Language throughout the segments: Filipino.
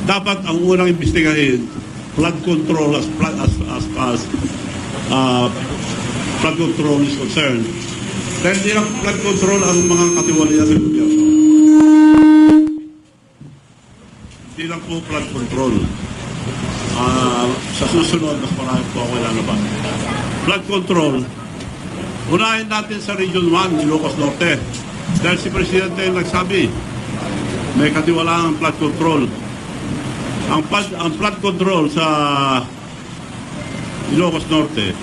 dapat ang unang imbestigahin, flood control as flood control is concerned. Dahil hindi lang flood control ang mga katiwalian ng gobyerno. Hindi lang po flood control. Sa susunod, mas marami po ako ilalabas. Flood control, unahin natin sa Region 1, Ilocos Norte. Dahil si Presidente nagsabi, may katiwalaan ang flood control. Ang flood control sa Ilocos Norte,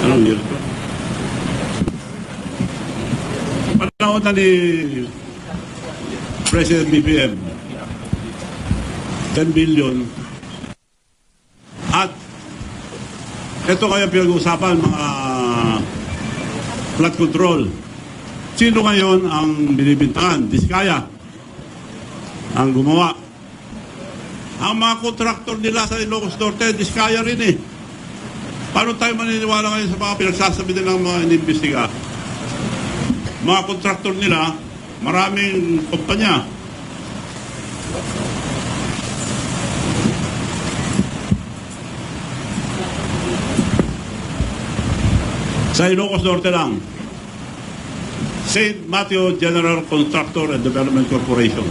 anong year ito? Panahon na ni President BBM, 10 billion. At ito kaya pinag-uusapan, mga flood control. Sino ngayon ang binibintangan? Diskaya ang gumawa. Ang mga kontraktor nila sa Ilocos Norte, Diskaya rin eh. Paano tayo maniniwala ngayon sa mga pinagsasabi din ng mga inimbestiga? Mga kontraktor nila, maraming kumpanya. Sa Ilocos Norte lang, St. Matthew General Contractor and Development Corporation,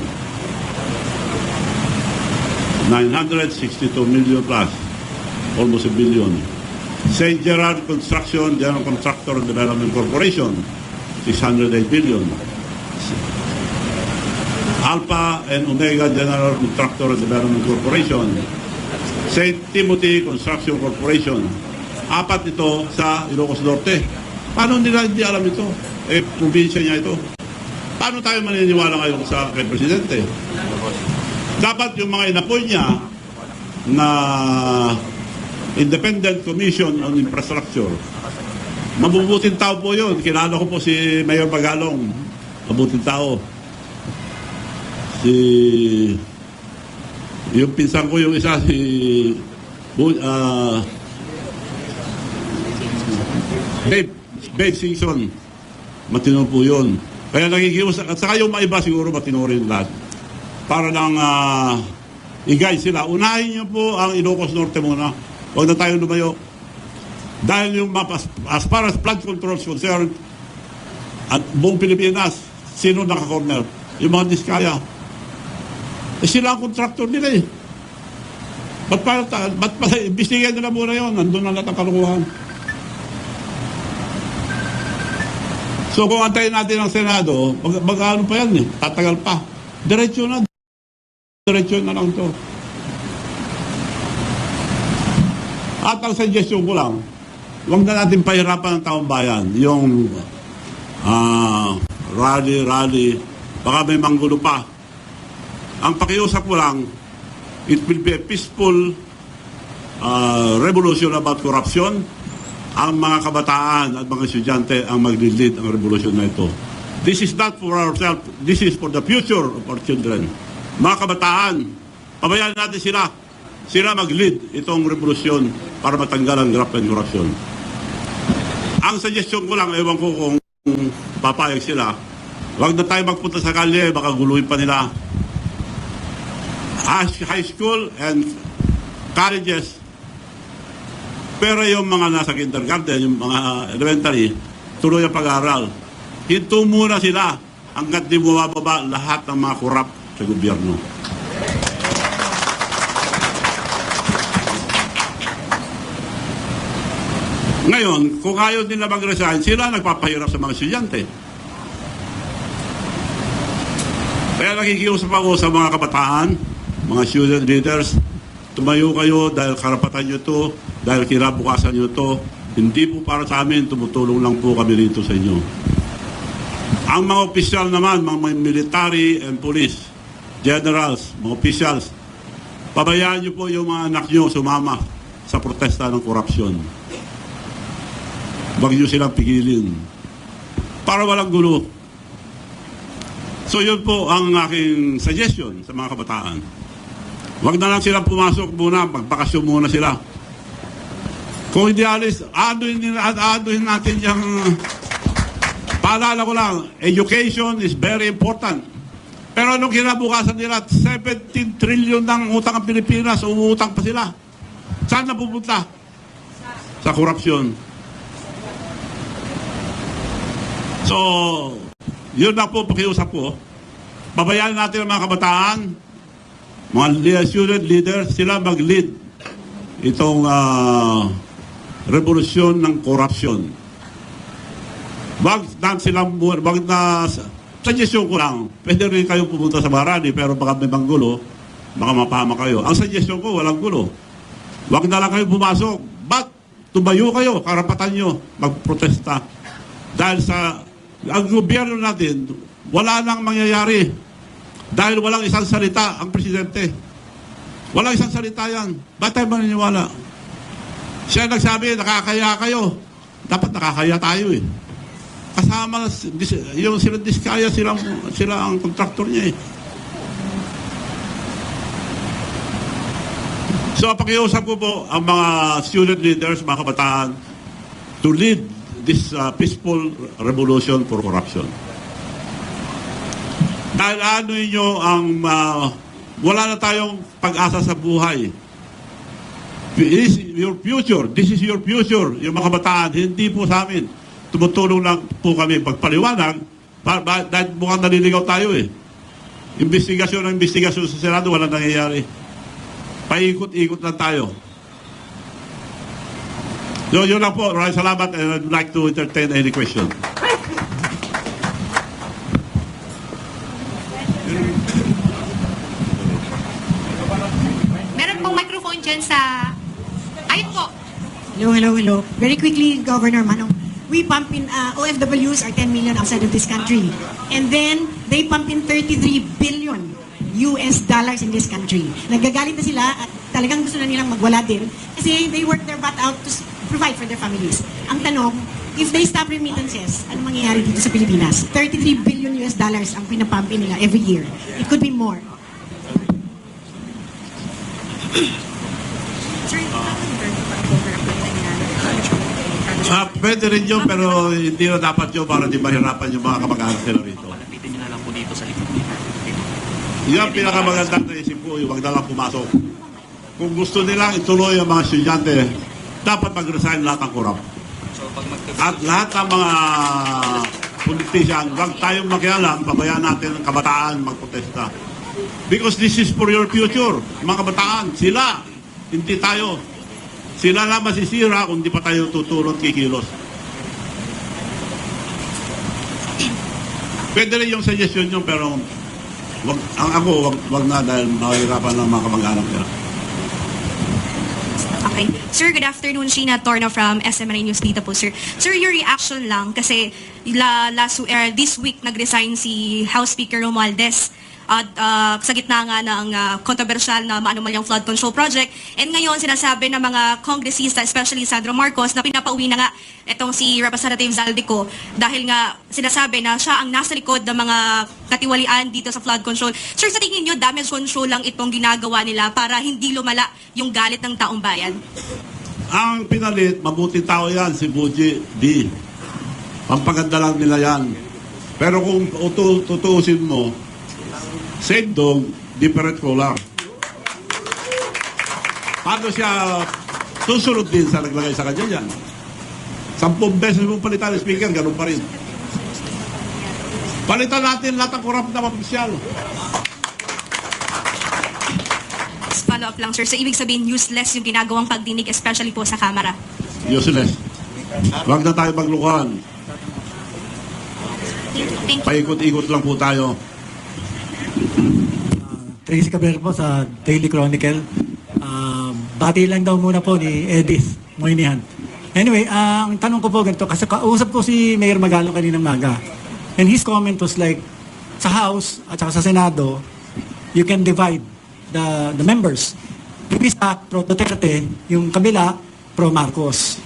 962 million plus, almost a billion. St. Gerard Construction General Contractor and Development Corporation, 608 billion. Alpha and Omega General Contractor and Development Corporation, St. Timothy Construction Corporation. Apat ito sa Ilocos Norte. Paano nila hindi alam ito? Probinsya niya ito. Paano tayo maniniwala ngayon sa kay Presidente? Dapat yung mga inapoy niya na Independent Commission on Infrastructure, mabubuting tao po yun. Kilala ko po si Mayor Bagalong. Mabuting tao. Yung pinsan ko yung isa, Dave Singson. Matino po yun. Kaya nagigiwas. At saka yung maiba siguro matino rin lahat. Para lang i-guide sila. Unahin niyo po ang Ilocos Norte muna. Huwag na tayo lumayo. Dahil yung as far as flood control is concerned, at buong Pilipinas, sino naka-corner? Yung mga Diskaya. Sila ang contractor nila eh. Ba't pala imbestigahan nila muna yun? Nandun na lahat ang kalukuhan. So kung antayin natin ang Senado, mag-ano pa yan eh, tatagal pa. Diretso na lang to. At ang suggestion ko lang, huwag na natin pahirapan ng taong bayan. Yung rally, baka may manggulo pa. Ang pakiusap ko lang, it will be a peaceful revolution about corruption. Ang mga kabataan at mga estudyante ang mag-lead ang revolusyon na ito. This is not for ourselves. This is for the future of our children. Mga kabataan, pabayaan natin sila. Sila mag-lead itong revolusyon para matanggal ang graft and corruption. Ang suggestion ko lang, ewan ko kung papayag sila, huwag na tayo magpunta sa kalye, baka guluhin pa nila. High school and colleges. Pero yung mga nasa kindergarten, yung mga elementary, tuloy ang pag-aaral. Hinto muna sila hanggat di bumababa lahat ng mga korap sa gobyerno. Ngayon, kung ayaw nila mag-resign, sila nagpapahirap sa mga estudyante. Kaya nakikiusap ako sa mga kabataan, mga student leaders, tumayo kayo dahil karapatan nyo ito, dahil kinabukasan nyo ito. Hindi po para sa amin, tumutulong lang po kami rito sa inyo. Ang mga opisyal naman, mga military and police, generals, mga officials, pabayaan nyo po yung mga anak nyo sumama sa protesta ng korupsyon. Huwag nyo silang pigilin para walang gulo. So yun po ang aking suggestion sa mga kabataan. Huwag na lang silang pumasok muna, magbakasyon muna sila. Kung hindi alis, aaduhin natin yung Paalala ko lang, education is very important. Pero anong kinabukasan nila? 17 trillion ng utang ang Pilipinas, umuutang pa sila. Saan na pupunta? Sa korupsyon. So, yun na po, pakiusap ko. Pabayaan natin ang mga kabataan, mga student leaders, sila mag-lead itong revolusyon ng korupsyon. Wag na suggestion ko lang, pwede rin kayo pumunta sa Marani, pero baka may manggulo, baka mapama kayo. Ang suggestion ko, walang gulo. Wag na lang kayo pumasok. But, tumayo kayo, karapatan nyo, magprotesta. Dahil sa, ang gobyerno natin, wala nang mangyayari. Dahil walang isang salita ang presidente. Walang isang salita yan. Ba't tayo maniniwala? Siya nagsabi, nakakaya kayo. Dapat nakakaya tayo eh. Kasama yung sila Diskaya, sila ang kontraktor niya eh. So pakiusap ko po ang mga student leaders, mga kabataan, to lead this peaceful revolution for corruption. Dahil ano nyo ang wala na tayong pag-asa sa buhay. This is your future. This is your future. Yung mga kabataan, hindi po sa amin. Tumutulong lang po kami pagpaliwanag dahil mukhang naliligaw tayo eh. Investigasyon sa Senado, walang nangyayari. Paikot-ikot lang tayo. So, yun lang po. Maraming salamat and I'd like to entertain any question. Meron pong microphone dyan sa... Ayun po. Hello. Very quickly, Governor Manong. We pump in, OFWs are 10 million outside of this country. And then, they pump in 33 billion US dollars in this country. Nagagalit na sila at talagang gusto na nilang magwala din kasi they work their butt out to provide for their families. Ang tanong, if they stop remittances, ano mangyayari dito sa Pilipinas? 33 billion US dollars ang pinapump in nila every year. It could be more. Pwede rin yun, pero hindi na dapat yun para di mahirapan yung mga kamag-anak nila rito. Malapitin nyo na lang po dito sa likod. Yung ang pinakamagandang naisip ko, yung wag na lang pumasok. Kung gusto nilang ituloy ang mga estudyante, dapat mag-resign lahat ng korap. At lahat ng mga politician, wag tayong makialam, pabayaan natin ang kabataan magprotesta. Because this is for your future. Mga kabataan, sila, hindi tayo. Sila lang masisira kung di pa tayo tutulong kikilos. Pwede rin yung suggestion nyo, pero wag na dahil mahirapan ng mga kamag-anak nila. Okay. Sir, good afternoon. Sheena Torna from SMNA News dito po, sir. Sir, your reaction lang kasi this week nag-resign si House Speaker Romualdez at sa gitna nga ng controversial na maanumalyang flood control project. And ngayon, sinasabi ng mga kongresista, especially Sandro Marcos, na pinapauwi na nga itong si Representative Zaldico dahil nga sinasabi na siya ang nasa likod ng mga katiwalian dito sa flood control. Sir, sa tingin nyo, damage control lang itong ginagawa nila para hindi lumala yung galit ng taong bayan? Ang pinalit, mabuting tao yan, si Buji D. Pampaganda lang nila yan. Pero kung tutuusin mo, same dog, different color. Paano siya susunod din sa naglagay sa kanya yan? 10 beses mong palitan ng speaker, ganun pa rin. Palitan natin lahat ng korap na opisyal. Follow up lang, sir. So, ibig sabihin, useless yung ginagawang pagdinig, especially po sa Kamara. Useless. Huwag na tayo maglukuhan. Thank you. Paikot-ikot lang po tayo. Tracy Cabrera po sa Daily Chronicle. Bati lang daw muna po ni Edith Moynihan. Anyway, ang tanong ko po ganito, kasi kausap ko si Mayor Magalong kaninang maga. And his comment was like, sa House at saka sa Senado, you can divide the members. Yung isa, pro Duterte, yung kabila, pro Marcos.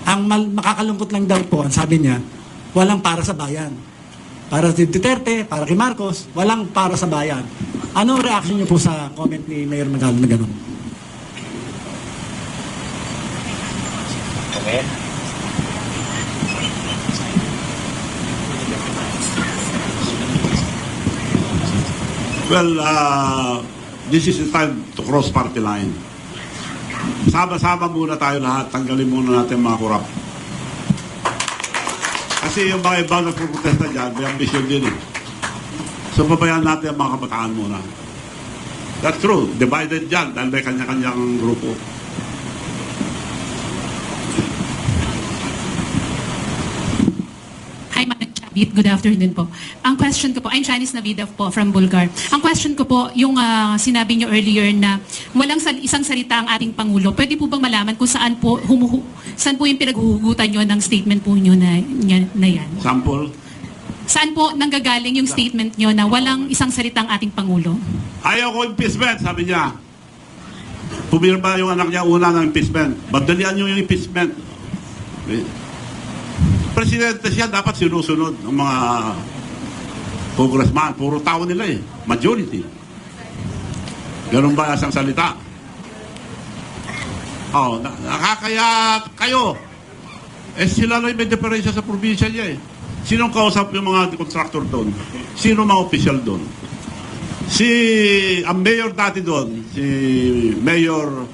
Ang makakalungkot lang daw po, ang sabi niya, walang para sa bayan. Para si Duterte, para kay Marcos, walang para sa bayan. Anong reaction niyo po sa comment ni Mayor Magalong na gano'n? Well, this is the time to cross party line. Sama-sama muna tayo lahat. Tanggalin muna natin mga korap. Kasi yung mga ibang nagpuprotesta dyan, may ambisyon din eh. So, pabayaan natin ang mga kabataan muna. That's true. Divided dyan dahil may kanya-kanyang grupo. Hi, Madam Chabit. Good afternoon po. Ang question ko po, I'm Janice Navidov po from Bulgar. Ang question ko po, yung sinabi niyo earlier na walang isang salita ang ating Pangulo. Pwede po bang malaman kung saan po, saan po yung pinaghuhugutan niyo ng statement po niyo na yan? Sample. Saan po nanggagaling yung statement niyo na walang isang salita ang ating Pangulo? Ayaw ko impeachment, sabi niya. Pumirma yung anak niya una ng impeachment. Madalian niyo yung impeachment. Presidente siya, dapat sinusunod ng mga congressman. Puro tao nila eh. Majority. Ganun ba isang salita? Oh, nakakaya kayo. Eh sila na may diferensya sa probinsya niya eh. Sinong kausap yung mga contractor doon? Sino mga official doon? Ang mayor dati doon, si Mayor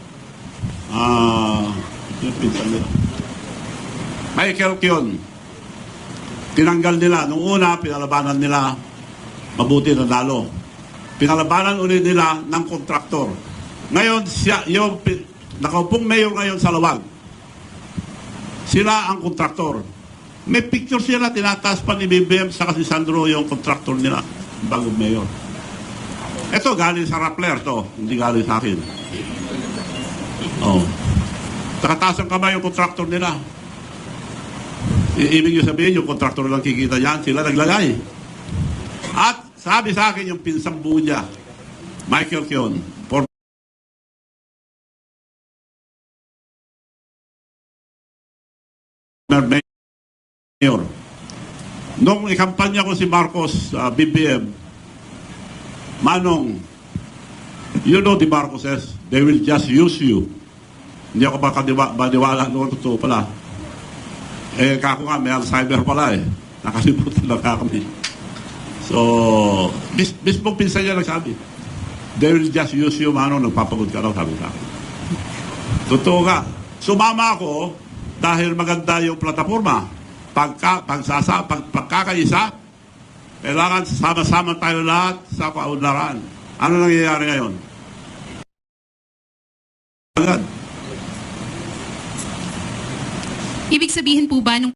yung pinsan nila, Michael Kion. Tinanggal nila. Nung una, pinalabanan nila, mabuti na lalo. Pinalabanan ulit nila ng kontraktor. Ngayon, yung nakaupong mayor ngayon sa Lawag, sila ang kontraktor. May picture sila, tinataas pa ni BBM sa si Sandro yung kontraktor nila, bagong mayor. Ito, galing sa Rappler to, hindi galing sa akin. Oh. Nakataas ang kamay yung kontraktor nila. Ibig nyo sabihin, yung kontraktor lang kikita yan, sila naglagay. At sabi sa akin yung pinsang buo niya, Michael Kion, former mayor. Nung ikampanya ko si Marcos, BBM, Manong, you know the Marcoses, they will just use you. Hindi ako baniwala noon, totoo pala. Eh, kako nga, may Alzheimer pala eh. Nakalimutan lang kami. So, mismong pinsan niya nagsabi, they will just use you, Manong, nagpapagod ka raw, sabi sa akin. Totoo nga. Sumama ako dahil maganda yung plataforma. Pagkakaisa, kailangan sama-sama tayo lahat sa kaunlaran. Ano nangyayari ngayon? Agad. Ibig sabihin po ba nung